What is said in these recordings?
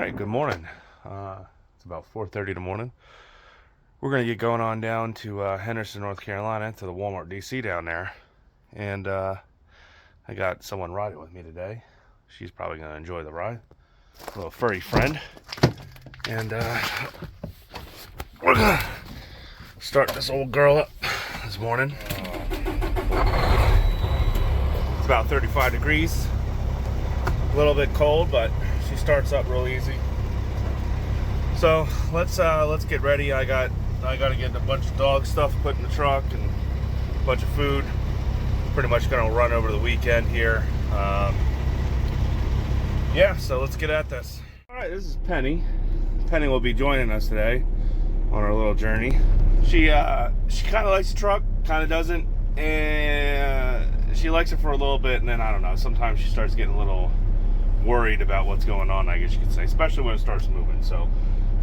right, good morning. It's about 4:30 in the morning. We're gonna get going on down to Henderson, North Carolina, to the Walmart DC down there, and I got someone riding with me today. She's probably gonna enjoy the ride. A little furry friend, and we're gonna start this old girl up this morning. It's about 35 degrees, a little bit cold, but she starts up real easy. So let's get ready. I gotta get a bunch of dog stuff put in the truck and a bunch of food. Pretty much gonna run over the weekend here. Yeah, so let's get at this. All right, this is Penny. Penny will be joining us today on our little journey. She kind of likes the truck, kind of doesn't, and she likes it for a little bit, and then I don't know. Sometimes she starts getting a little worried about what's going on, I guess you could say, especially when it starts moving. So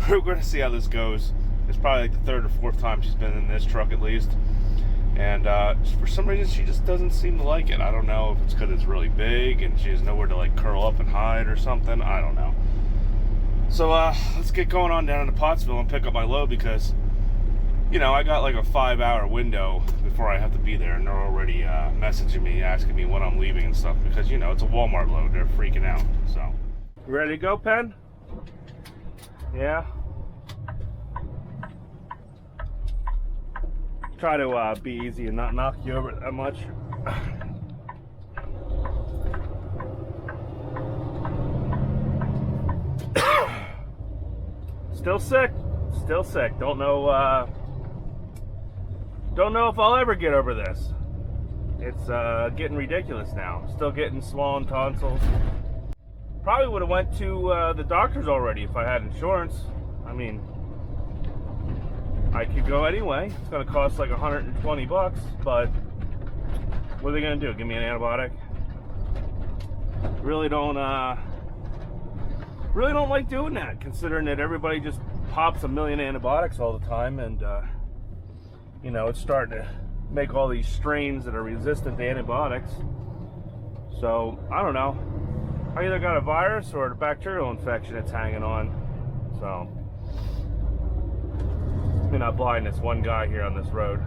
we're going to see how this goes. It's probably like the third or fourth time she's been in this truck at least, and for some reason she just doesn't seem to like it. I don't know if it's because it's really big and she has nowhere to like curl up and hide or something. I don't know. So let's get going on down to Pottsville and pick up my load, because you know, I got like a 5-hour window before I have to be there, and they're already messaging me, asking me when I'm leaving and stuff, because, you know, it's a Walmart load. They're freaking out. So, you ready to go, Pen? Yeah? Try to be easy and not knock you over that much. Still sick. Still sick. Don't know if I'll ever get over this. It's getting ridiculous now. Still getting swollen tonsils. Probably would have went to the doctors already if I had insurance. I mean, I could go anyway. It's going to cost like $120, but what are they going to do? Give me an antibiotic? Really don't like doing that, considering that everybody just pops a million antibiotics all the time, and you know, it's starting to make all these strains that are resistant to antibiotics. So, I don't know. I either got a virus or a bacterial infection that's hanging on. So, I'm not blind this one guy here on this road.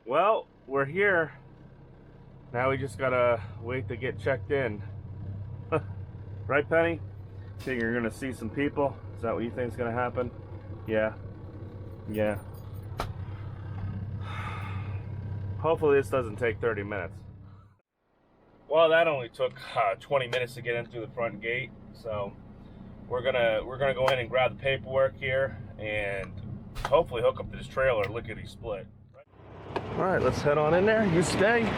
Well, we're here. Now we just gotta wait to get checked in. Right, Penny? Think you're gonna see some people? Is that what you think is gonna happen? Yeah. Yeah. Hopefully this doesn't take 30 minutes. Well, that only took 20 minutes to get in through the front gate, so we're gonna go in and grab the paperwork here, and hopefully hook up to this trailer lickety split. All right, let's head on in there. You stay.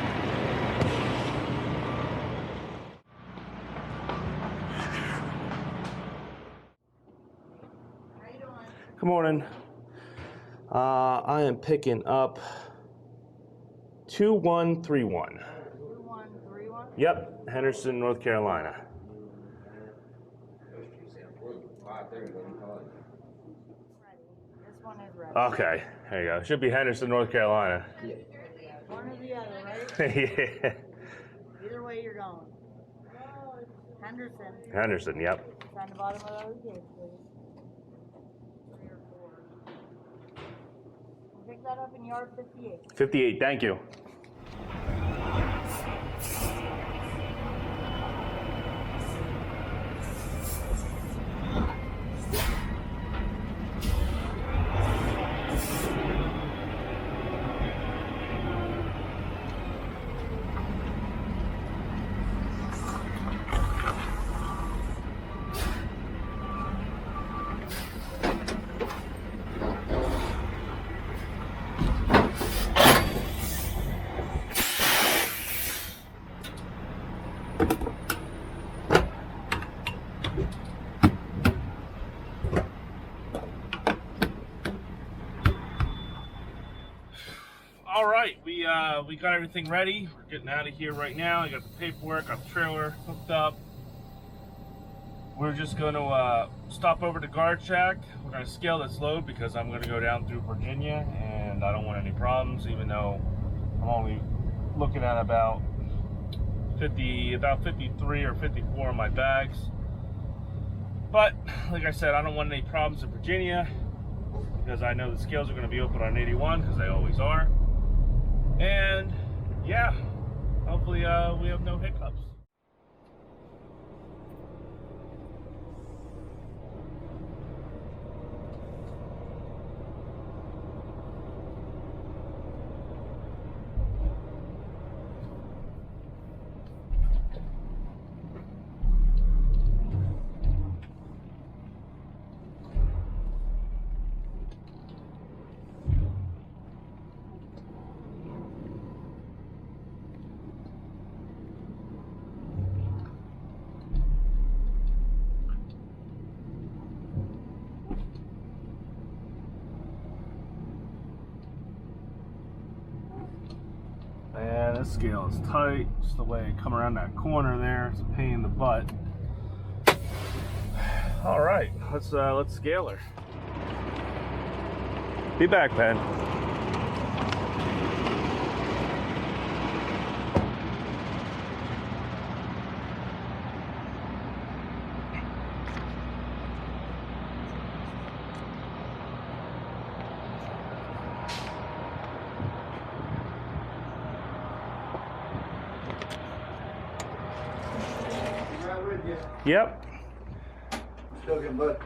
Good morning. I am picking up 2131. 2131? Yep, Henderson, North Carolina. This one is ready. Okay, there you go. Should be Henderson, North Carolina. One or the other, right? Yeah. Either way you're going. Henderson. Henderson, yep. Sign the bottom of those gates, please. 3 or 4. Pick that up in yard 58. 58, thank you. All right, we got everything ready. We're getting out of here right now. I got the paperwork, got the trailer hooked up. We're just going to stop over to Guard Shack. We're going to scale this load because I'm going to go down through Virginia, and I don't want any problems, even though I'm only looking at about 53 or 54 in my bags. But like I said, I don't want any problems in Virginia because I know the scales are going to be open on 81 because they always are. And yeah, hopefully we have no hiccups. And this scale is tight, just the way it come around that corner there. It's a pain in the butt. All right, let's scale her. Be back, Pen. Yep. Still good, bud.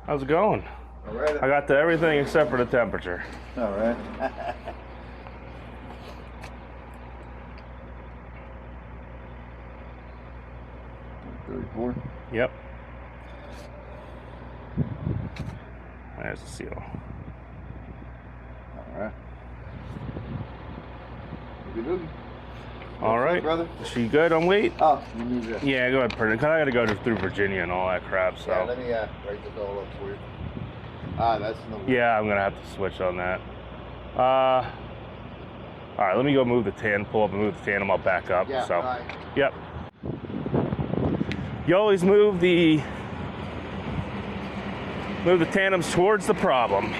How's it going? All right. I got to everything except for the temperature. All right. 34. Yep. There's the seal. All right. Boogie. All right, brother. Is she good on weight? Oh, you need that. Yeah, go ahead, put it. Cause I got to go through Virginia and all that crap. So. Yeah, let me write this all up for you. That's no. Yeah, I'm gonna have to switch on that. All right, let me go move the tan. Pull up and move the tandem. I'll back up. Yeah. So. Right. Yep. You always move the tandems towards the problem.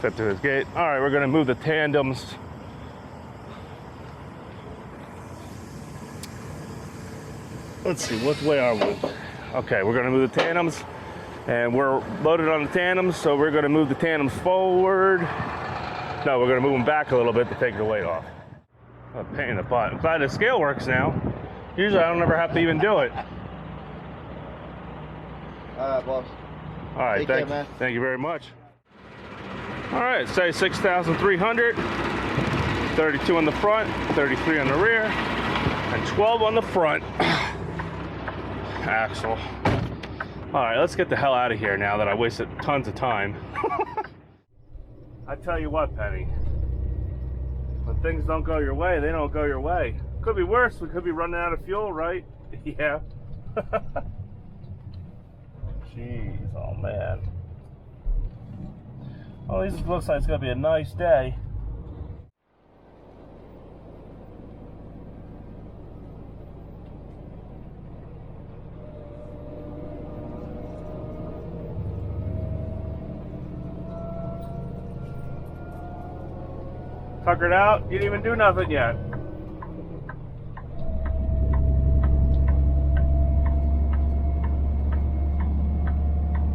Set to this gate. All right, we're gonna move the tandems. Let's see, what way are we? Okay, we're gonna move the tandems, and we're loaded on the tandems, so we're gonna move the tandems forward. No, we're gonna move them back a little bit to take the weight off. A pain in the butt. I'm glad the scale works now. Usually I don't ever have to even do it. Boss. All right, Take care, man. Thank you very much. All right, say 6,300, 32 on the front, 33 on the rear, and 12 on the front axle. All right, let's get the hell out of here now that I wasted tons of time. I tell you what, Penny, when things don't go your way, they don't go your way. Could be worse. We could be running out of fuel, right? Yeah. Jeez, oh man. Well, this looks like it's gonna be a nice day. Tuckered out, you didn't even do nothing yet.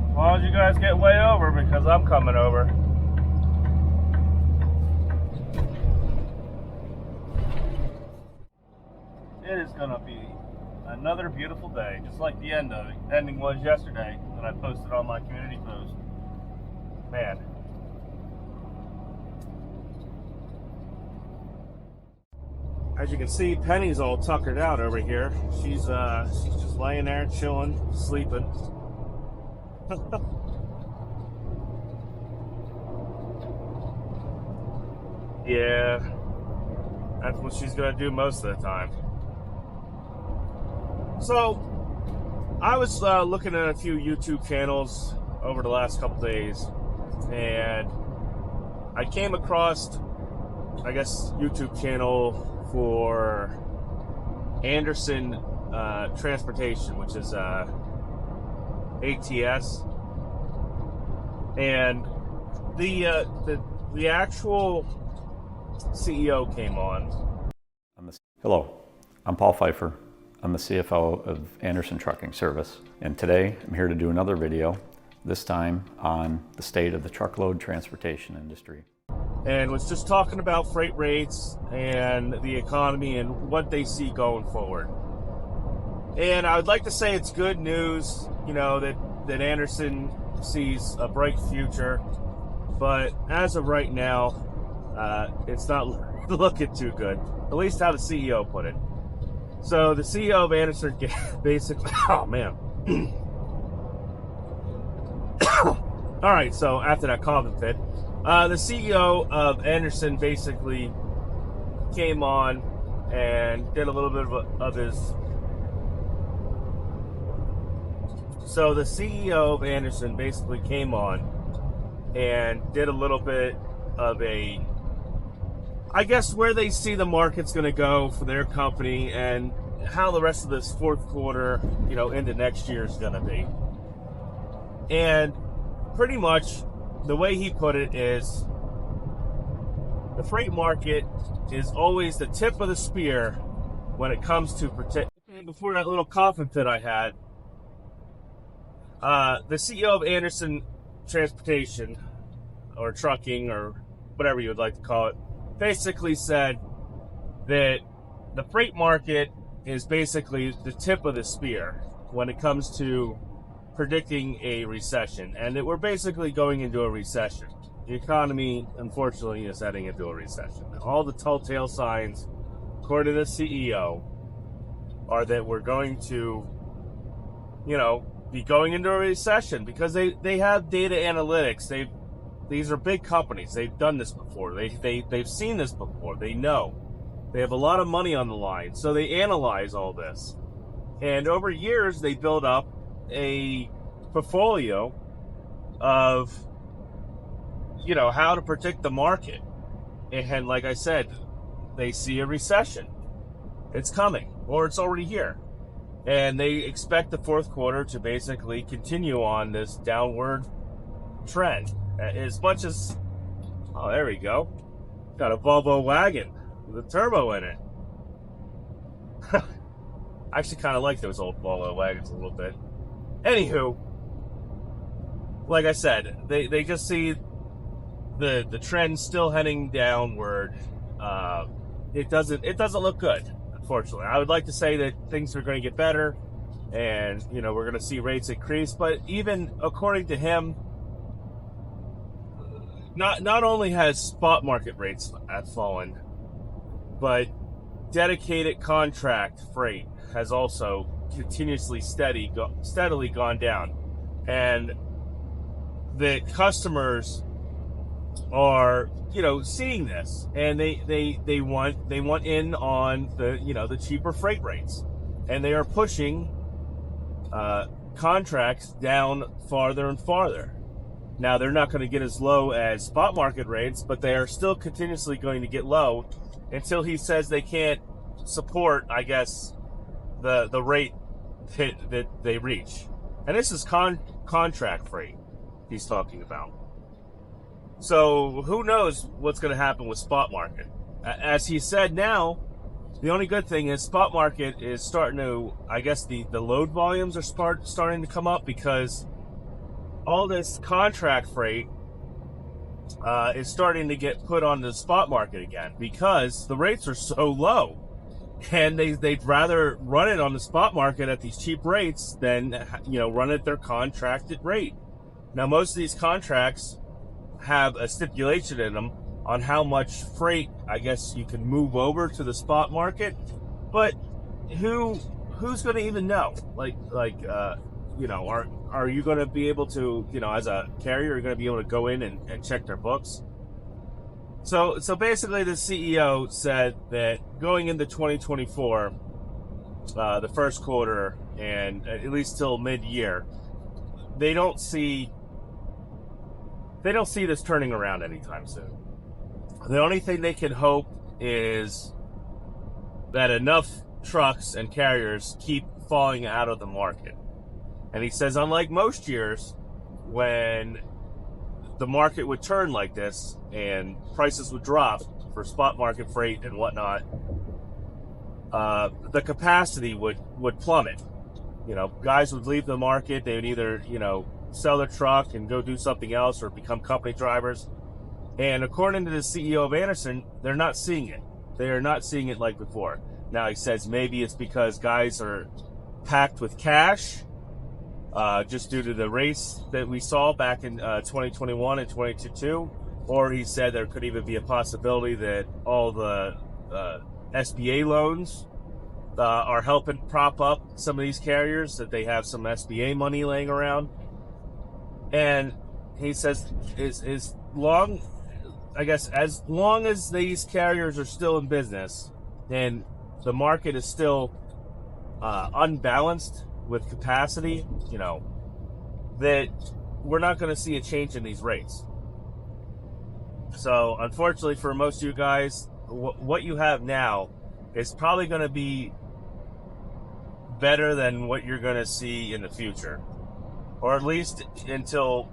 As long as you guys get way over, because I'm coming over. It is gonna be another beautiful day, just like the ending was yesterday that I posted on my community post. Man. As you can see, Penny's all tuckered out over here. She's just laying there, chilling, sleeping. Yeah, that's what she's gonna do most of the time. So, I was looking at a few YouTube channels over the last couple days, and I came across, I guess, YouTube channel for Henderson Transportation, which is ATS, and the actual CEO came on. Hello, I'm Paul Pfeiffer. I'm the CFO of Henderson Trucking Service, and today I'm here to do another video, this time on the state of the truckload transportation industry. And was just talking about freight rates and the economy and what they see going forward. And I would like to say it's good news, you know, that Henderson sees a bright future, but as of right now, it's not looking too good. At least how the CEO put it. So the CEO of Henderson basically, oh man. All right, so after that coughing fit, the CEO of Henderson basically came on and did a little bit of his. So the CEO of Henderson basically came on and did a little bit of a, I guess, where they see the market's going to go for their company and how the rest of this fourth quarter, you know, into next year is going to be. And pretty much the way he put it is the freight market is always the tip of the spear when it comes to protect. Before that little coughing fit I had, the CEO of Henderson Transportation, or trucking, or whatever you would like to call it, basically said that the freight market is basically the tip of the spear when it comes to predicting a recession, and that we're basically going into a recession. The economy, unfortunately, is heading into a recession. All the telltale signs, according to the CEO, are that we're going to, you know, be going into a recession because they have data analytics. These are big companies. They've done this before. They've seen this before. They know. They have a lot of money on the line, so they analyze all this. And over years, they build up a portfolio of, you know, how to predict the market. And like I said, they see a recession. It's coming, or it's already here. And they expect the fourth quarter to basically continue on this downward trend. As much as, oh, there we go. Got a Volvo wagon with a turbo in it. I actually kind of like those old Volvo wagons a little bit. Anywho, like I said, they just see the trend still heading downward. It doesn't look good, unfortunately. I would like to say that things are going to get better, and you know, we're going to see rates increase. But even according to him, not only has spot market rates fallen, but dedicated contract freight has also continuously steadily gone down. and the customers are, seeing this, and they want in on the cheaper freight rates, and they are pushing contracts down farther and farther. Now, they're not going to get as low as spot market rates, but they are still continuously going to get low until he says they can't support, I guess, the rate that they reach. And this is contract freight he's talking about. So who knows what's going to happen with spot market. As he said now, the only good thing is spot market is starting to, I guess the load volumes are starting to come up, because all this contract freight is starting to get put on the spot market again, because the rates are so low, and they'd rather run it on the spot market at these cheap rates than run at their contracted rate. Now, most of these contracts have a stipulation in them on how much freight, I guess, you can move over to the spot market, but who's going to even know? Are you going to be able to, as a carrier, you're going to be able to go in and check their books? So basically, the CEO said that going into 2024, the first quarter, and at least till mid-year, they don't see this turning around anytime soon. The only thing they can hope is that enough trucks and carriers keep falling out of the market. And he says, unlike most years, when the market would turn like this and prices would drop for spot market freight and whatnot, the capacity would plummet. Guys would leave the market. They would either, sell their truck and go do something else, or become company drivers. And according to the CEO of Henderson, they're not seeing it. They are not seeing it like before. Now, he says maybe it's because guys are packed with cash, just due to the race that we saw back in 2021 and 2022. Or he said there could even be a possibility that all the SBA loans are helping prop up some of these carriers, that they have some SBA money laying around. And he says as long as these carriers are still in business and the market is still unbalanced with capacity, that we're not going to see a change in these rates. So unfortunately for most of you guys, what you have now is probably going to be better than what you're going to see in the future, or at least until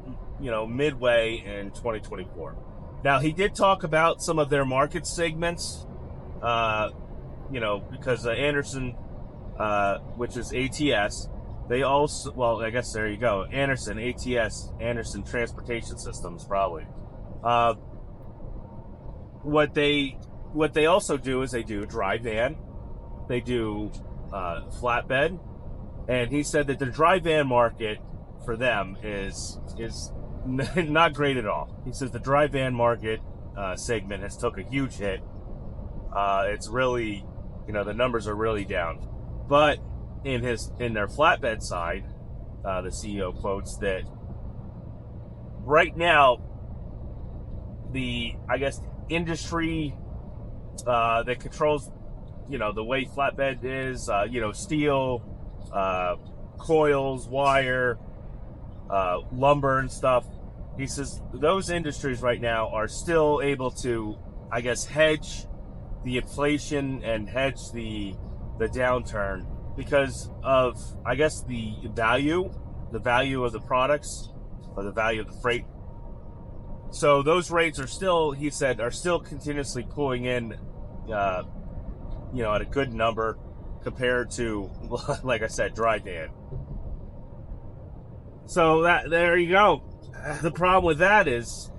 midway in 2024. Now, he did talk about some of their market segments, because Henderson, which is ATS, they also, well, I guess there you go, Henderson, ATS, Henderson Transportation Systems, probably. What they also do is they do dry van, they do flatbed, and he said that the dry van market for them is not great at all. He says the dry van market segment has took a huge hit. It's really, the numbers are really down. But in their flatbed side, the CEO quotes that right now the, I guess, industry that controls, the way flatbed is, steel, coils, wire, lumber and stuff. He says those industries right now are still able to, I guess, hedge the inflation and hedge the downturn because of, I guess, the value of the products, or the value of the freight. So those rates are still, he said, are still continuously pulling in, at a good number compared to, like I said, dry van. So there you go. The problem with that is,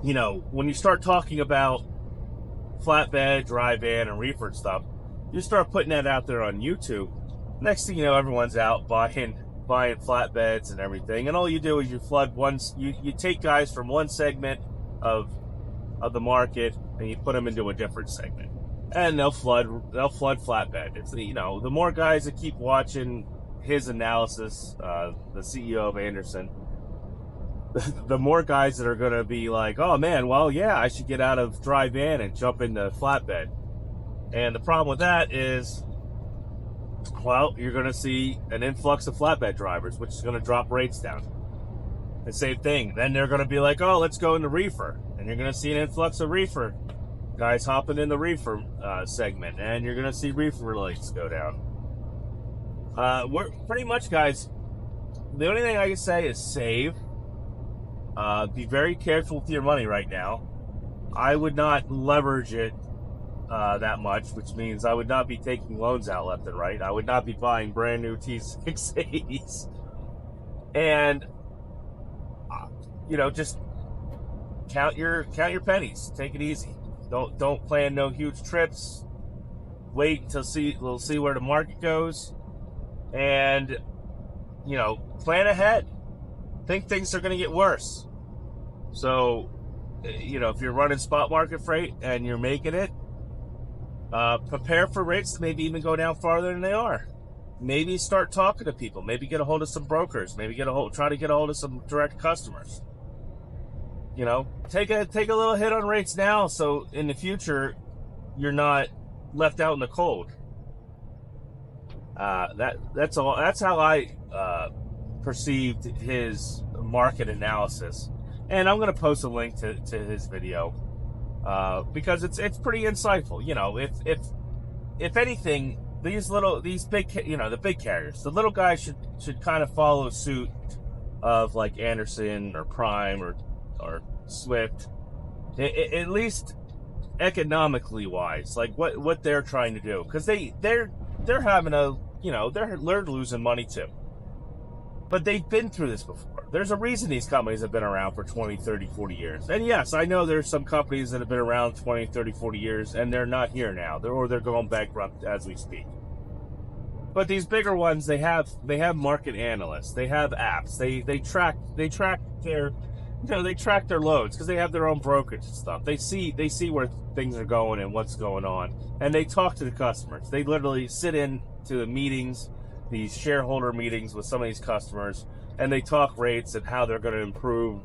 when you start talking about flatbed, dry van, and reefer stuff, you start putting that out there on YouTube. Next thing you know, everyone's out buying flatbeds and everything, and all you do is you take guys from one segment of the market and you put them into a different segment, and they'll flood flatbed. It's the more guys that keep watching his analysis, the CEO of Henderson, the more guys that are going to be like, oh man, well, yeah, I should get out of dry van and jump into flatbed. And the problem with that is, well, you're going to see an influx of flatbed drivers, which is going to drop rates down. The same thing. Then they're going to be like, oh, let's go into reefer. And you're going to see an influx of reefer guys hopping in the reefer segment. And you're going to see reefer rates go down. We're pretty much, guys, the only thing I can say is save. Be very careful with your money right now. I would not leverage it that much, which means I would not be taking loans out left and right. I would not be buying brand new T680s. And just count your pennies. Take it easy. Don't plan no huge trips. Wait until we'll see where the market goes, and plan ahead. Think things are going to get worse. So, if you're running spot market freight and you're making it, prepare for rates to maybe even go down farther than they are. Maybe start talking to people. Maybe get a hold of some brokers. Maybe try to get a hold of some direct customers. Take a little hit on rates now, so in the future you're not left out in the cold. That's all. That's how I perceived his market analysis, and I'm going to post a link to his video because it's pretty insightful. If anything, these big the big carriers, the little guys should kind of follow suit of like Anderson or Prime or Swift, at least economically wise, like what they're trying to do, because they're having they're losing money too, but they've been through this before. There's a reason these companies have been around for 20, 30, 40 years. And yes, I know there's some companies that have been around 20, 30, 40 years and they're not here now, they're going bankrupt as we speak. But these bigger ones, they have market analysts, they have apps, they track their they track their loads because they have their own brokerage and stuff. They see where things are going and what's going on, and they talk to the customers. They literally sit in to the meetings, these shareholder meetings with some of these customers, and they talk rates and how they're going to improve,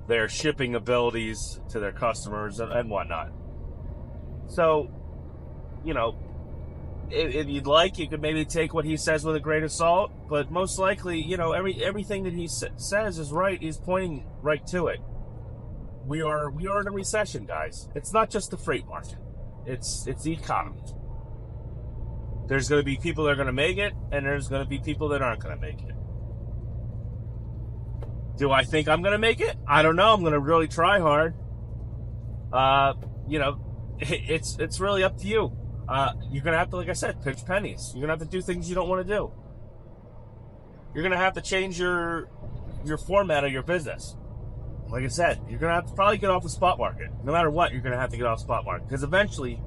their shipping abilities to their customers and whatnot. So, if you'd like, you could maybe take what he says with a grain of salt, but most likely, everything that he says is right. He's pointing right to it. We are in a recession, guys. It's not just the freight market. It's the economy. There's going to be people that are going to make it, and there's going to be people that aren't going to make it. Do I think I'm going to make it? I don't know. I'm going to really try hard. It's really up to you. You're going to have to, like I said, pitch pennies. You're going to have to do things you don't want to do. You're going to have to change your format of your business. Like I said, you're going to have to probably get off the spot market. No matter what, you're going to have to get off spot market. Because eventually,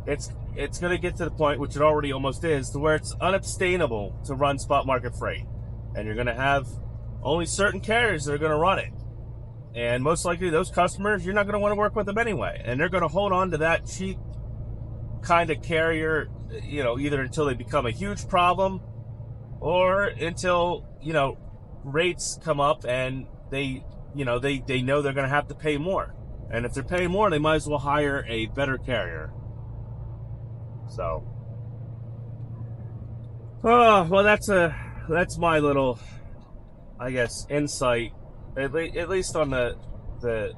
it's going to get to the point, which it already almost is, to where it's unsustainable to run spot market freight. And you're going to have only certain carriers that are going to run it. And most likely, those customers, you're not going to want to work with them anyway. And they're going to hold on to that cheap kind of carrier, either until they become a huge problem or until, rates come up and they know they're going to have to pay more. And if they're paying more, they might as well hire a better carrier. So, well, that's my little, I guess, insight, at least on the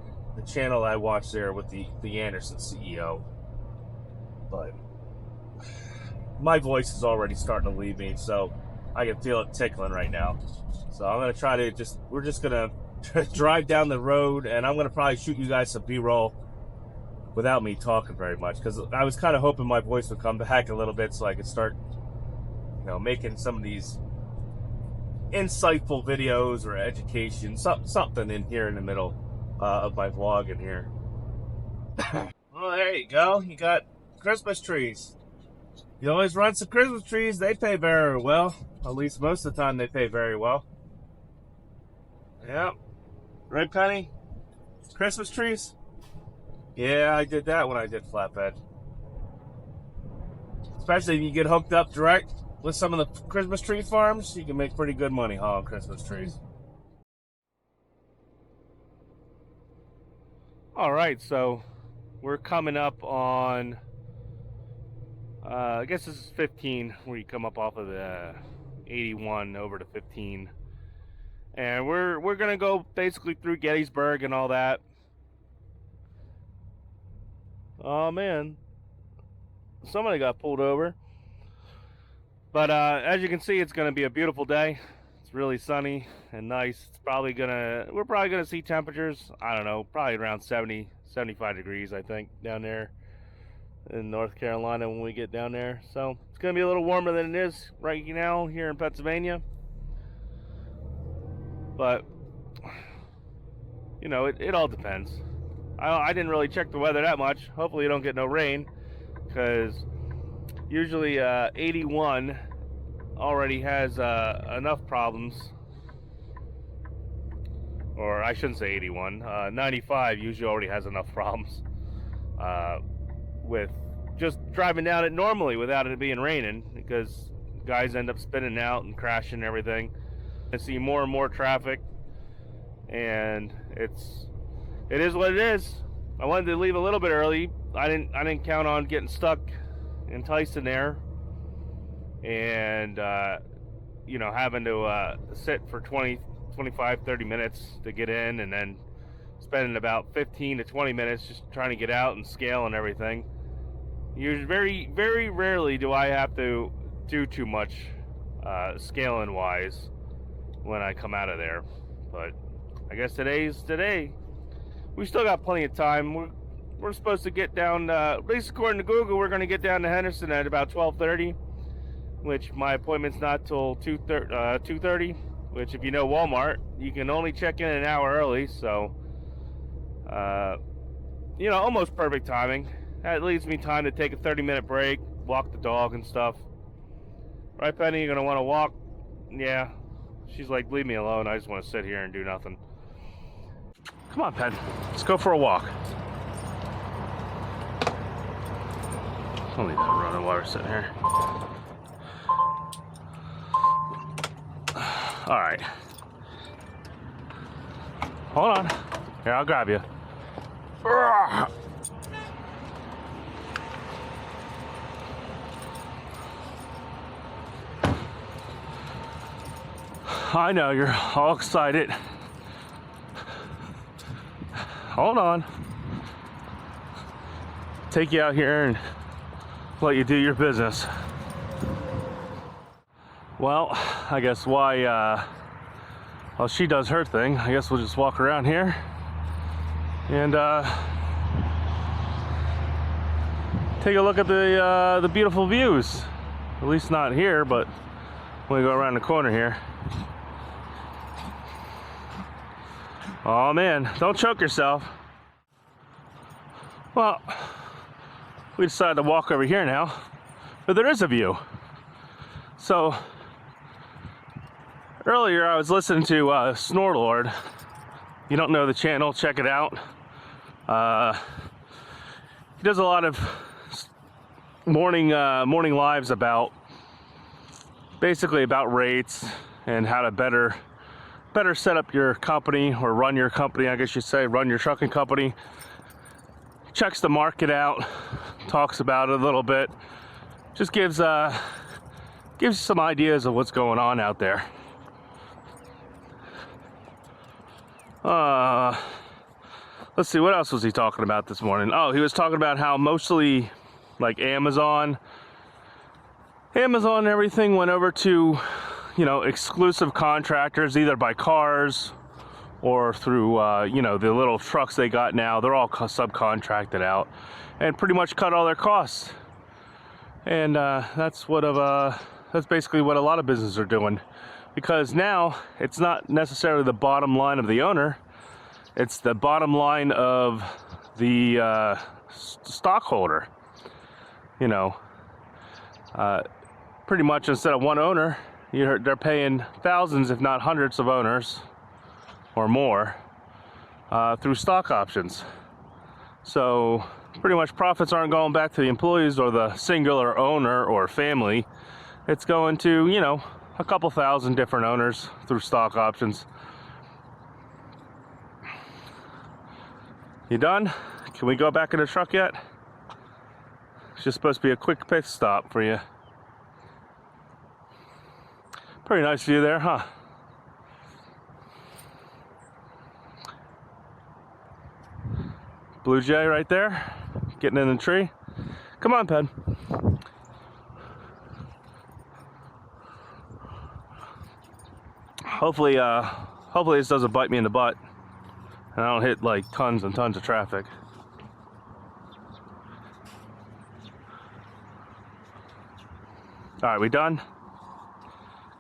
channel I watched there with the Anderson CEO. But my voice is already starting to leave me, so I can feel it tickling right now. So I'm going to try to we're just going to drive down the road, and I'm going to probably shoot you guys some B-roll without me talking very much, because I was kind of hoping my voice would come back a little bit so I could start, making some of these insightful videos or education, something in here in the middle of my vlog in here. Well, there you go. You got Christmas trees. You always run some Christmas trees. They pay very well. At least most of the time they pay very well. Yeah. Right, Penny? Christmas trees? Yeah, I did that when I did flatbed. Especially if you get hooked up direct. with some of the Christmas tree farms, you can make pretty good money hauling Christmas trees. All right, so we're coming up on, I guess this is 15, where you come up off of the 81 over to 15. And we're gonna go basically through Gettysburg and all that. Oh man, somebody got pulled over. But as you can see, it's gonna be a beautiful day. It's really sunny and nice. We're probably gonna see temperatures, I don't know, probably around 70, 75 degrees, I think, down there in North Carolina when we get down there. So it's gonna be a little warmer than it is right now here in Pennsylvania. But you know, it all depends. I didn't really check the weather that much. Hopefully you don't get no rain, because usually 81 already has enough problems. Or I shouldn't say 81. 95 usually already has enough problems with just driving down it normally without it being raining, because guys end up spinning out and crashing and everything. I see more and more traffic, and it is what it is. I wanted to leave a little bit early. I didn't count on getting stuck enticed in there, and you know, having to sit for 20, 25, 30 minutes to get in, and then spending about 15 to 20 minutes just trying to get out and scale and everything. Very, very rarely do I have to do too much scaling wise when I come out of there, but I guess today's today. We still got plenty of time. We're supposed to get down, at least according to Google, we're going to get down to Henderson at about 12:30, which my appointment's not till 2:30, which, if you know Walmart, you can only check in an hour early, so you know, almost perfect timing. That leaves me time to take a 30-minute break, walk the dog and stuff. Right, Penny? You're going to want to walk? Yeah. She's like, leave me alone. I just want to sit here and do nothing. Come on, Pen. Let's go for a walk. I'll leave that running water sitting here. All right. Hold on. Here, I'll grab you. I know, you're all excited. Hold on. Take you out here and let you do your business. Well, I guess while she does her thing, I guess we'll just walk around here and take a look at the beautiful views. At least not here, but when we go around the corner here. Oh man, don't choke yourself. Well, we decided to walk over here now, but there is a view. So earlier I was listening to Snorlord. You don't know the channel, check it out. He does a lot of morning lives about, basically about rates and how to better set up your company, or run your company, I guess you'd say, run your trucking company. Checks the market out, talks about it a little bit, just gives you some ideas of what's going on out there. Let's see, what else was he talking about this morning? Oh, he was talking about how mostly like Amazon and everything went over to, you know, exclusive contractors, either by cars or through, you know, the little trucks they got now. They're all subcontracted out and pretty much cut all their costs. And that's basically what a lot of businesses are doing, because now it's not necessarily the bottom line of the owner, it's the bottom line of the stockholder. You know, pretty much instead of one owner, they're paying thousands, if not hundreds of owners or more through stock options. So pretty much profits aren't going back to the employees or the singular owner or family. It's going to, you know, a couple thousand different owners through stock options. You done? Can we go back in the truck yet? It's just supposed to be a quick pit stop for you. Pretty nice view there, huh? Blue jay right there, getting in the tree. Come on, Pen. Hopefully this doesn't bite me in the butt and I don't hit like tons and tons of traffic. All right, we done?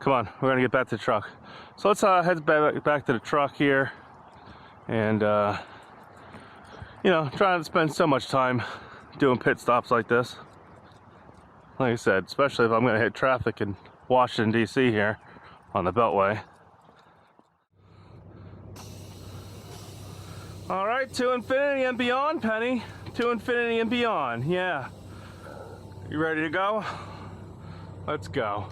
Come on, we're gonna get back to the truck. So let's head back to the truck here, and you know, trying to spend so much time doing pit stops like this. Like I said, especially if I'm gonna hit traffic in Washington, D.C. here on the Beltway. All right, to infinity and beyond, Penny. To infinity and beyond, yeah. You ready to go? Let's go.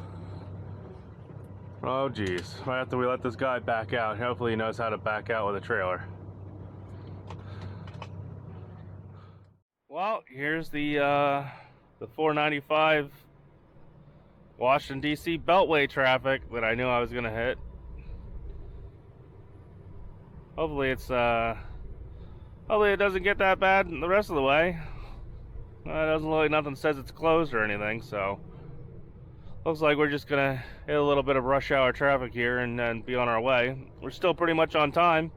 Oh geez, right after we let this guy back out, hopefully he knows how to back out with a trailer. Well, here's the 495 Washington D.C. Beltway traffic that I knew I was gonna hit. Hopefully it's hopefully it doesn't get that bad the rest of the way. It doesn't look like nothing says it's closed or anything, so looks like we're just gonna hit a little bit of rush hour traffic here and then be on our way. We're still pretty much on time.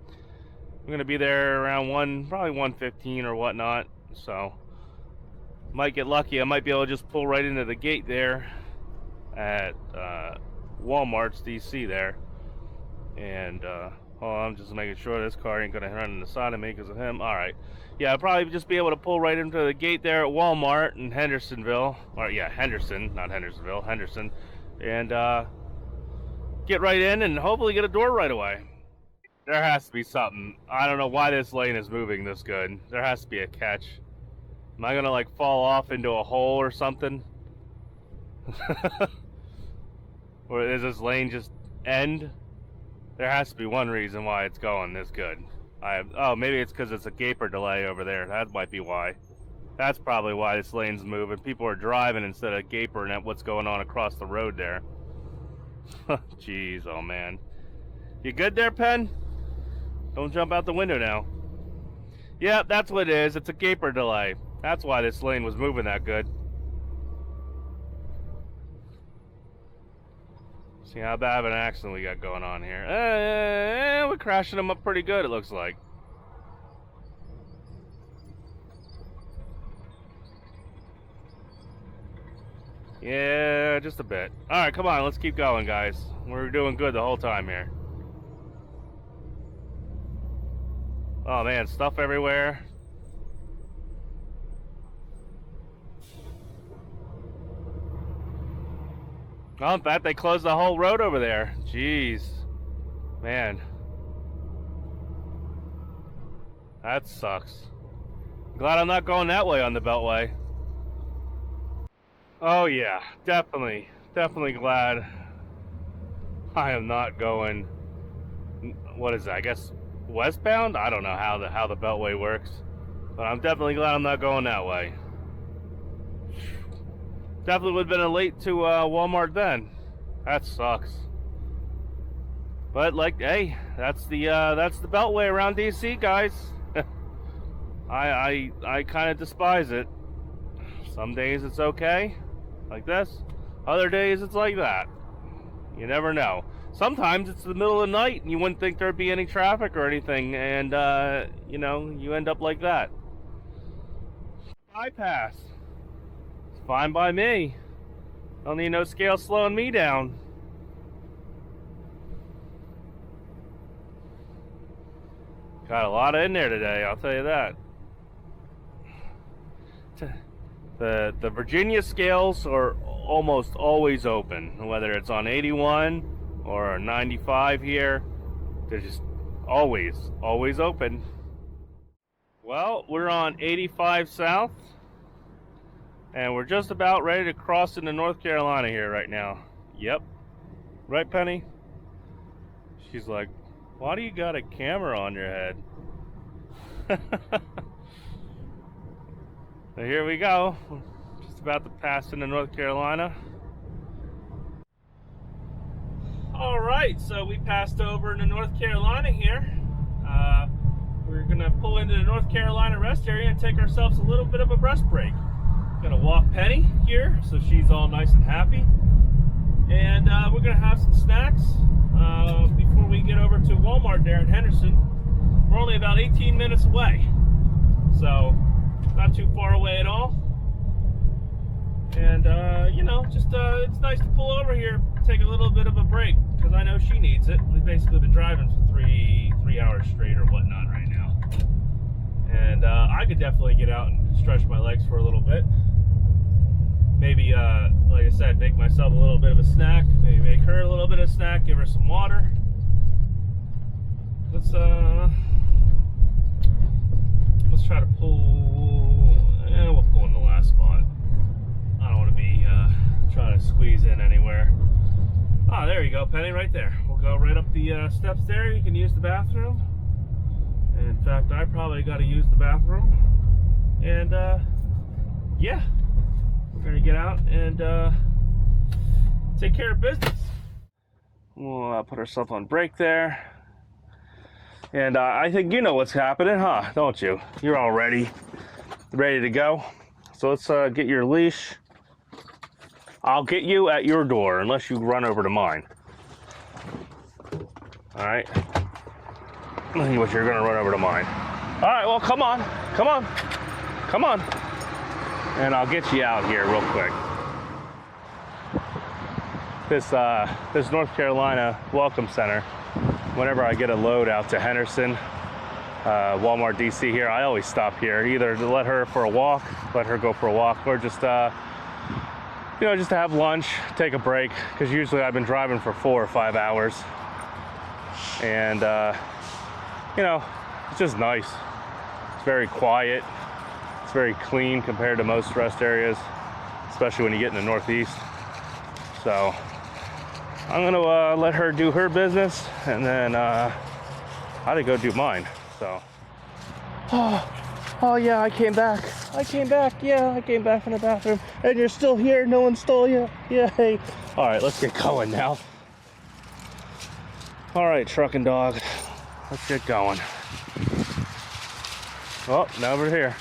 We're gonna be there around probably 1:15 or whatnot. So might get lucky. I might be able to just pull right into the gate there at Walmart's DC there. And I'm just making sure this car ain't gonna run in the side of me because of him. All right. Yeah, I'll probably just be able to pull right into the gate there at Walmart in Hendersonville. Or yeah, Henderson, not Hendersonville, Henderson. And get right in and hopefully get a door right away. There has to be something. I don't know why this lane is moving this good. There has to be a catch. Am I gonna like fall off into a hole or something? Or is this lane just end? There has to be one reason why it's going this good. Oh, maybe it's because it's a gaper delay over there. That might be why. That's probably why this lane's moving. People are driving instead of gapering at what's going on across the road there. Jeez, oh man. You good there, Pen? Don't jump out the window now. Yeah, that's what it is. It's a gaper delay. That's why this lane was moving that good. See how bad of an accident we got going on here. We're crashing them up pretty good, it looks like. Yeah, just a bit. Alright, come on, let's keep going, guys. We're doing good the whole time here. Oh man, stuff everywhere. Oh, in fact, they closed the whole road over there. Jeez. Man. That sucks. Glad I'm not going that way on the Beltway. Oh yeah, definitely glad I am not going, what is that, I guess westbound? I don't know how the Beltway works, but I'm definitely glad I'm not going that way. Definitely would have been late to Walmart then. That sucks. But like, hey, that's the Beltway around DC, guys. I kind of despise it. Some days it's okay, like this. Other days it's like that. You never know. Sometimes it's the middle of the night and you wouldn't think there'd be any traffic or anything, and you know, you end up like that. Bypass. Fine by me. Don't need no scale slowing me down. Got a lot in there today, I'll tell you that. The Virginia scales are almost always open, whether it's on 81 or 95 here. They're just always open. Well, we're on 85 South. And we're just about ready to cross into North Carolina here right now. Yep. Right, Penny? She's like, why do you got a camera on your head? So here we go. Just about to pass into North Carolina. All right, so we passed over into North Carolina here. We're gonna pull into the North Carolina rest area and take ourselves a little bit of a rest break. Gonna walk Penny here so she's all nice and happy. And we're gonna have some snacks before we get over to Walmart there in Henderson. We're only about 18 minutes away, so not too far away at all. And you know, just it's nice to pull over here, take a little bit of a break, because I know she needs it. We've basically been driving for three hours straight or whatnot right now. And I could definitely get out and stretch my legs for a little bit. Maybe, like I said, make myself a little bit of a snack. Maybe make her a little bit of a snack, give her some water. Let's try to pull, we'll pull in the last spot. I don't want to be trying to squeeze in anywhere. Ah, there you go, Penny, right there. We'll go right up the steps there. You can use the bathroom. And in fact, I probably got to use the bathroom. And yeah, we're gonna get out and take care of business. We'll put ourselves on break there. And I think you know what's happening, huh? Don't you? You're all ready to go. So let's get your leash. I'll get you at your door unless you run over to mine. All right. I think what you're gonna run over to mine. All right. Well, come on, come on, come on. And I'll get you out here real quick. This North Carolina Welcome Center. Whenever I get a load out to Henderson, Walmart DC here, I always stop here, either to let her go for a walk, or just you know, just to have lunch, take a break, because usually I've been driving for 4 or 5 hours, and you know, it's just nice. It's very quiet. It's very clean compared to most rest areas, especially when you get in the Northeast. So I'm gonna let her do her business, and then I had to go do mine. So, oh yeah, I came back. Yeah, I came back from the bathroom, and you're still here. No one stole you. Yay! All right, let's get going now. All right, trucking dog, let's get going. Oh, now we're here.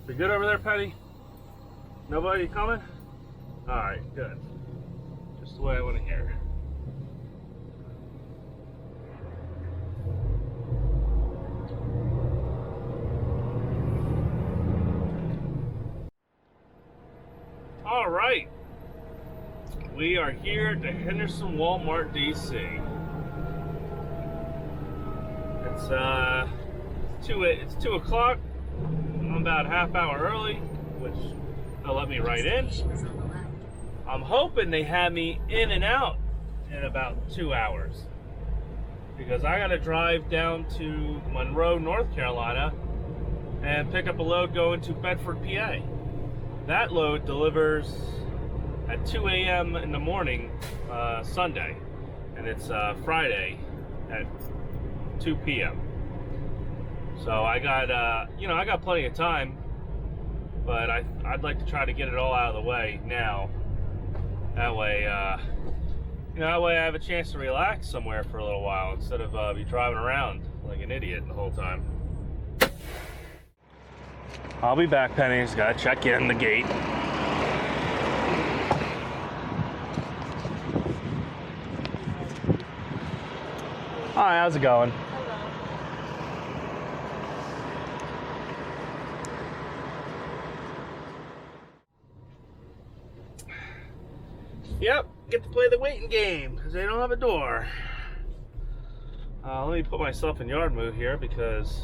We good over there, Penny? Nobody coming? All right, good. Just the way I want to hear. All right, we are here at the Henderson Walmart DC. It's 2 o'clock. I'm about a half hour early, which they'll let me right in. I'm hoping they have me in and out in about 2 hours, because I gotta drive down to Monroe, North Carolina, and pick up a load going to Bedford, PA. That load delivers at 2 a.m. in the morning, Sunday, and it's Friday at 2 p.m. So I got, you know, I got plenty of time, but I'd like to try to get it all out of the way now. That way, you know, that way I have a chance to relax somewhere for a little while instead of be driving around like an idiot the whole time. I'll be back, Penny. Just gotta check in the gate. Hi, how's it going? Yep, get to play the waiting game because they don't have a door. Let me put myself in yard mode here because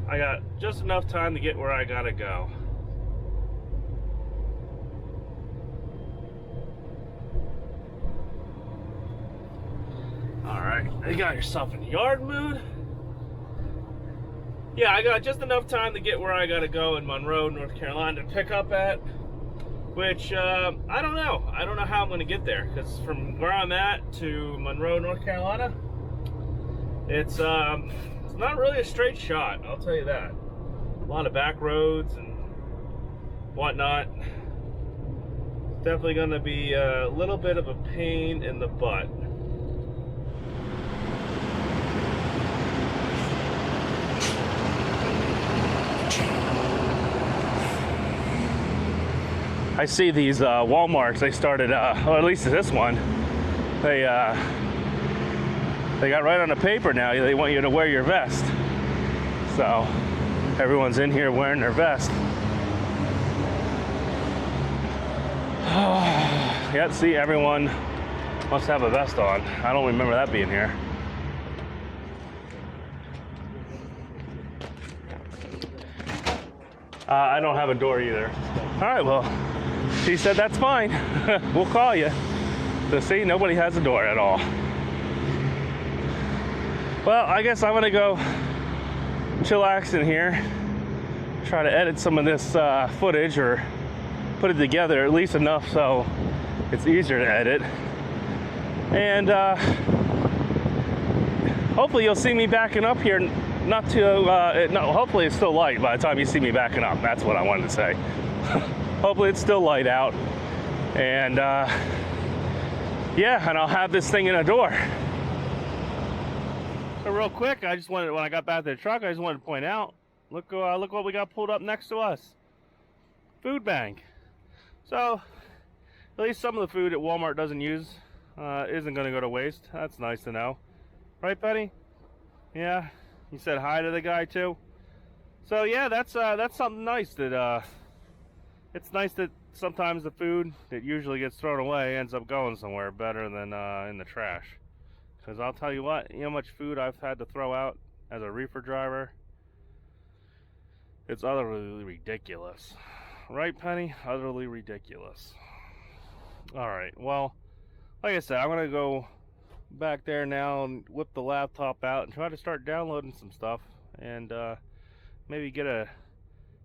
I got just enough time to get where I gotta go. Alright, you got yourself in yard mood. yeah, I got just enough time to get where I gotta go in Monroe, North Carolina to pick up at, which, I don't know. I don't know how I'm gonna get there, because from where I'm at to Monroe, North Carolina, it's not really a straight shot, I'll tell you that. A lot of back roads and whatnot. Definitely gonna be a little bit of a pain in the butt. I see these Walmarts, they started, or at least this one, they got right on the paper now, they want you to wear your vest. So, everyone's in here wearing their vest. Yeah, see, everyone must have a vest on. I don't remember that being here. I don't have a door either. All right, well, she said that's fine. We'll call you. So see, nobody has a door at all. Well, I guess I'm gonna go chillax in here, try to edit some of this footage or put it together at least enough so it's easier to edit. And hopefully you'll see me backing up here. Not too, no, hopefully it's still light by the time you see me backing up. That's what I wanted to say. Hopefully it's still light out. And yeah, and I'll have this thing in a door. So real quick, I just wanted, when I got back to the truck, I just wanted to point out, look what we got pulled up next to us. Food bank. So, at least some of the food that Walmart doesn't use isn't going to go to waste. That's nice to know. Right, Penny? Yeah? You said hi to the guy, too? So, yeah, that's something nice that, it's nice that sometimes the food that usually gets thrown away ends up going somewhere better than in the trash. Because I'll tell you what, you know how much food I've had to throw out as a reefer driver? It's utterly ridiculous. Right, Penny? Utterly ridiculous. Alright, well, like I said, I'm going to go back there now and whip the laptop out and try to start downloading some stuff and maybe get a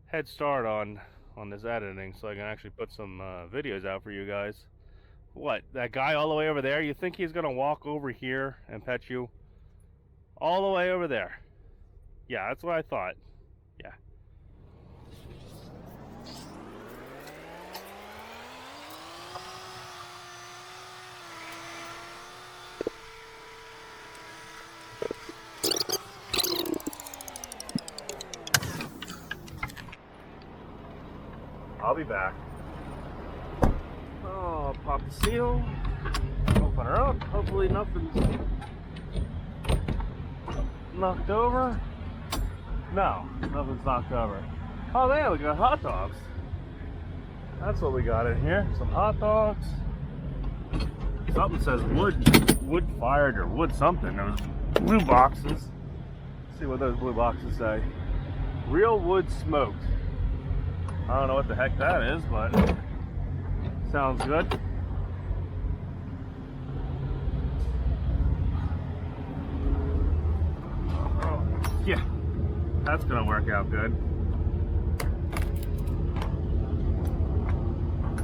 head start on this editing so I can actually put some videos out for you guys. What, that guy all the way over there? You think he's going to walk over here and pet you? All the way over there. Yeah, that's what I thought. Yeah. I'll be back. Oh, pop the seal. Open her up. Hopefully nothing's knocked over. No, nothing's knocked over. Oh, there we got hot dogs. That's what we got in here. Some hot dogs. Something says wood fired or wood something. Those blue boxes. Let's see what those blue boxes say. Real wood smoked. I don't know what the heck that is, but sounds good. Oh, yeah, that's gonna work out good.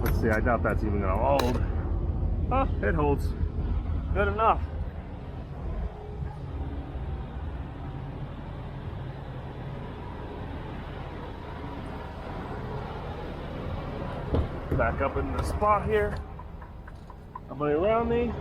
Let's see, I doubt that's even gonna hold. Oh, it holds. Good enough. Back up in the spot here. Nobody around me.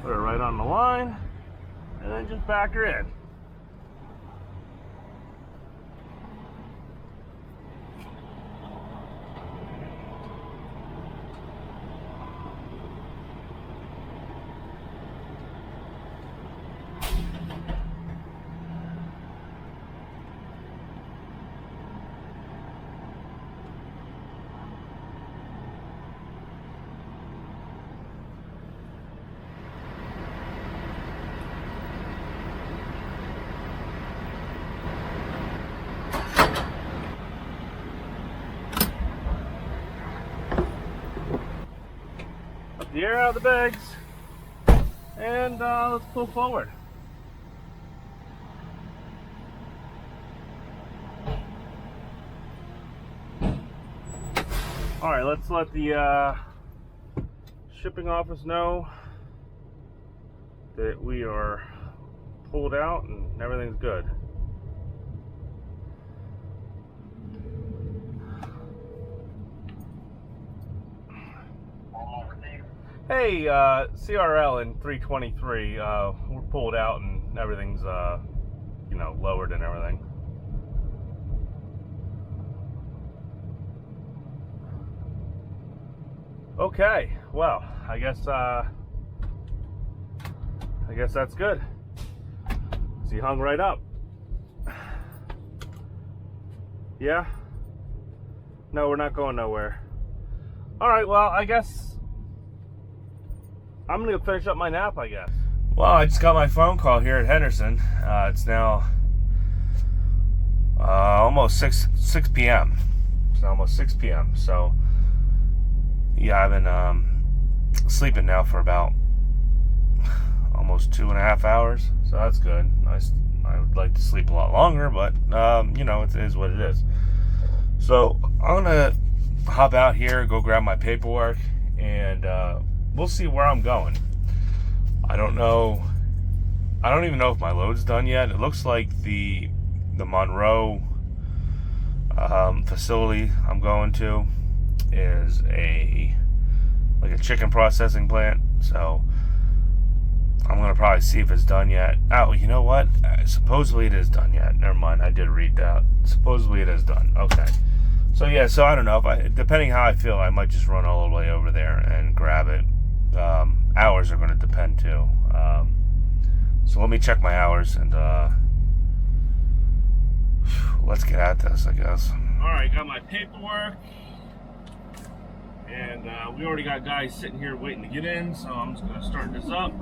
Put her right on the line, and then just back her in. the air out of the bags, and let's pull forward. All right, let's let the shipping office know that we are pulled out and everything's good. Hey, CRL in 323, we're pulled out and everything's, you know, lowered and everything. Okay, well, I guess that's good. So he hung right up. Yeah? No, we're not going nowhere. All right, well, I guess I'm gonna finish up my nap, I guess. Well, I just got my phone call here at Henderson. It's now almost 6 p.m. It's almost 6 p.m. So yeah, I've been sleeping now for about almost 2.5 hours. So that's good. I would like to sleep a lot longer, but you know, it is what it is. So I'm gonna hop out here, go grab my paperwork, and we'll see where I'm going. I don't know. I don't even know if my load's done yet. It looks like the Monroe facility I'm going to is like a chicken processing plant. So I'm gonna probably see if it's done yet. Oh, you know what? Supposedly it is done yet. Never mind. I did read that. Supposedly it is done. Okay. So yeah. So I don't know. Depending how I feel, I might just run all the way over there and grab it. Hours are going to depend too. So let me check my hours and let's get at this, I guess. All right, got my paperwork, and we already got guys sitting here waiting to get in. So I'm just going to start this up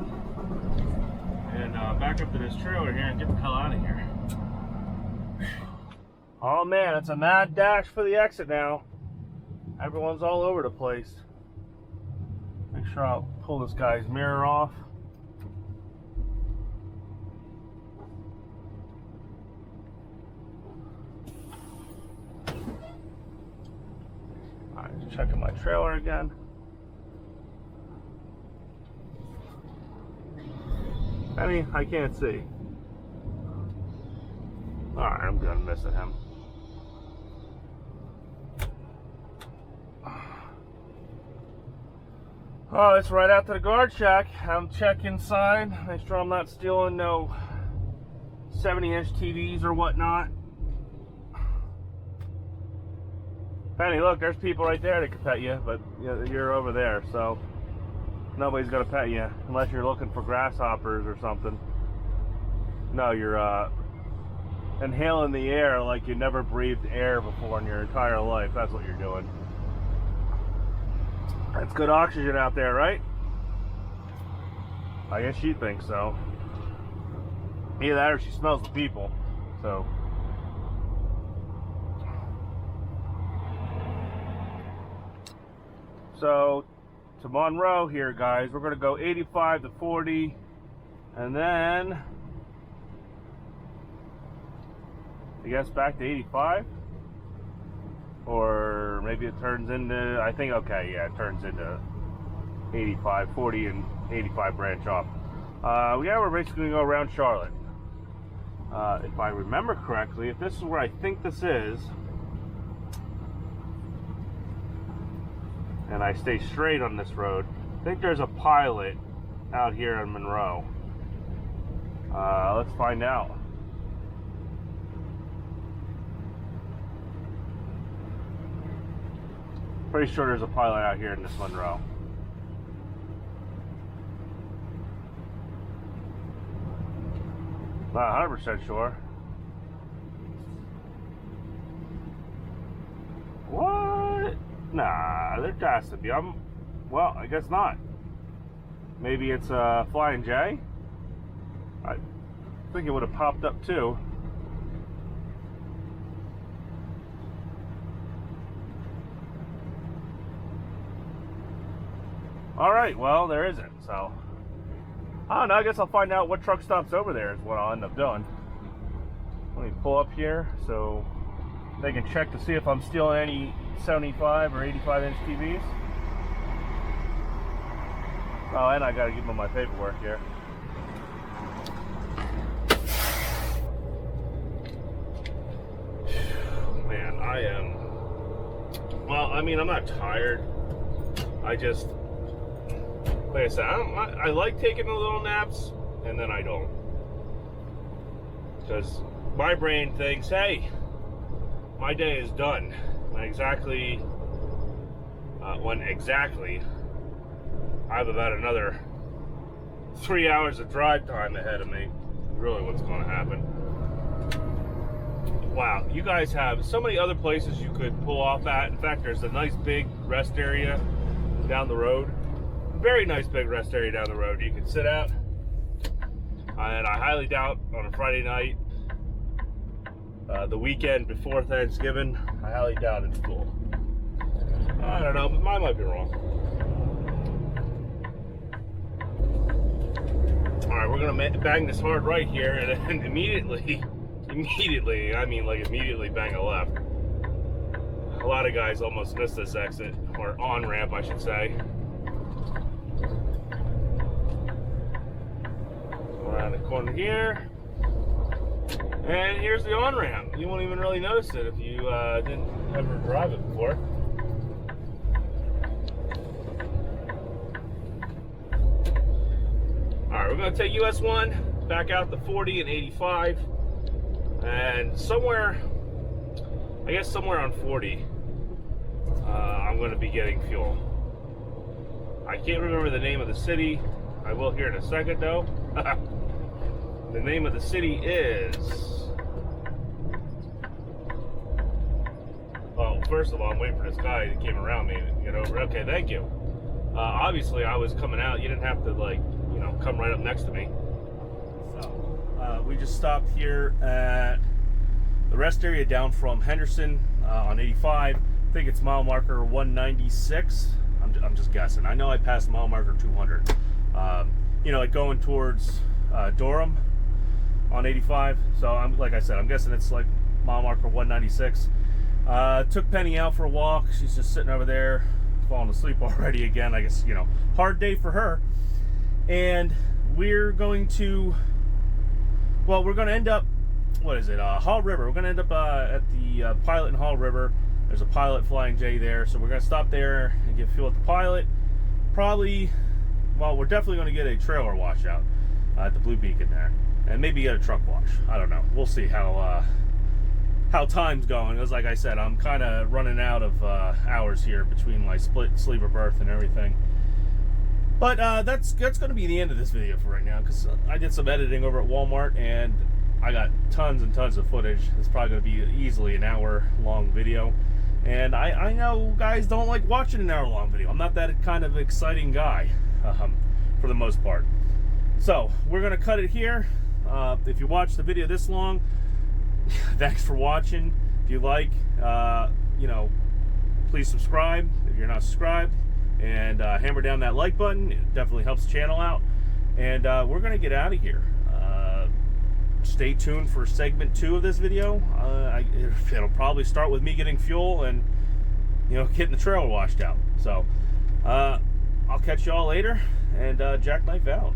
and back up to this trailer here and get the hell out of here. Oh man, it's a mad dash for the exit now. Everyone's all over the place. Make sure I'll pull this guy's mirror off. Alright, just checking my trailer again. I can't see. Alright, I'm gonna miss at him. Oh, it's right out to the guard shack. I'm checking inside, make sure I'm not stealing no 70-inch TVs or whatnot. Penny, look, there's people right there that can pet you, but you're over there, so nobody's gonna pet you unless you're looking for grasshoppers or something. No, you're inhaling the air like you never breathed air before in your entire life. That's what you're doing. That's good oxygen out there, right? I guess she thinks so. Either that or she smells the people. So to Monroe here, guys. We're gonna go 85 to 40, and then I guess back to 85. Or maybe it turns into, I think, okay, yeah, it turns into 85, 40, and 85 branch off. Yeah, we're basically going to go around Charlotte. If I remember correctly, if this is where I think this is, and I stay straight on this road, I think there's a pilot out here in Monroe. Let's find out. Pretty sure there's a pilot out here in this Monroe. Not 100% sure. What? Nah, there has to be. Well, I guess not. Maybe it's a Flying J? I think it would have popped up too. All right, well, there isn't, so I don't know. I guess I'll find out what truck stops over there is what I'll end up doing. Let me pull up here so they can check to see if I'm stealing any 75 or 85-inch TVs. Oh, and I gotta give them my paperwork here. Man, I am. Well, I mean, I'm not tired. I just, like I said, I like taking the little naps, and then I don't, because my brain thinks, hey, my day is done. When exactly I have about another 3 hours of drive time ahead of me. Really, what's going to happen? Wow, you guys have so many other places you could pull off at. In fact, there's a nice big rest area down the road. Very nice big rest area down the road you can sit out. And I highly doubt on a Friday night, the weekend before Thanksgiving, I highly doubt it's full. I don't know, but mine might be wrong. Alright, we're gonna bang this hard right here and then immediately, I mean like immediately bang a left. A lot of guys almost miss this exit, or on-ramp I should say. Around the corner here. And here's the on-ramp. You won't even really notice it if you didn't ever drive it before. Alright, we're going to take US 1 back out to 40 and 85. And somewhere, I guess somewhere on 40, I'm going to be getting fuel. I can't remember the name of the city. I will here in a second though. The name of the city is... Oh, first of all, I'm waiting for this guy that came around me to get over. Okay, thank you. Obviously, I was coming out. You didn't have to, like, you know, come right up next to me. So, we just stopped here at the rest area down from Henderson on 85. I think it's mile marker 196. I'm just guessing. I know I passed mile marker 200. You know, like going towards Durham on 85. So I'm, like I said, I'm guessing it's like mile marker 196. Took Penny out for a walk. She's just sitting over there falling asleep already again. I guess, you know, hard day for her. And we're going to, well, we're going to end up, what is it, Hall River. We're going to end up at the Pilot in Hall River. There's a Pilot Flying J there, so we're going to stop there and get fuel at the Pilot. Probably, well, we're definitely going to get a trailer washout at the Blue Beacon there, and maybe get a truck wash. I don't know. We'll see how time's going. Because like I said, I'm kind of running out of hours here between my split sleeper berth and everything. But that's going to be the end of this video for right now, because I did some editing over at Walmart and I got tons and tons of footage. It's probably going to be easily an hour-long video. And I know guys don't like watching an hour-long video. I'm not that kind of exciting guy, for the most part. So, we're going to cut it here. If you watched the video this long, thanks for watching. If you like, you know, please subscribe if you're not subscribed. And hammer down that like button. It definitely helps the channel out. And we're going to get out of here. Stay tuned for segment 2 of this video. It'll probably start with me getting fuel and, you know, getting the trailer washed out. So, I'll catch y'all later, and jackknife out.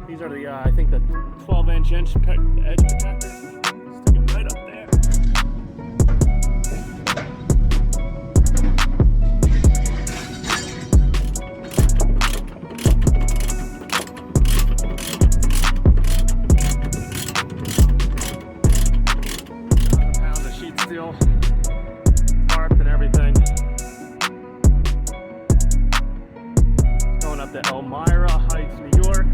These are the, I think the 12-inch edge protectors. Stick it right up there. Pound of sheet steel, tarp and everything. Going up to Elmira Heights, New York.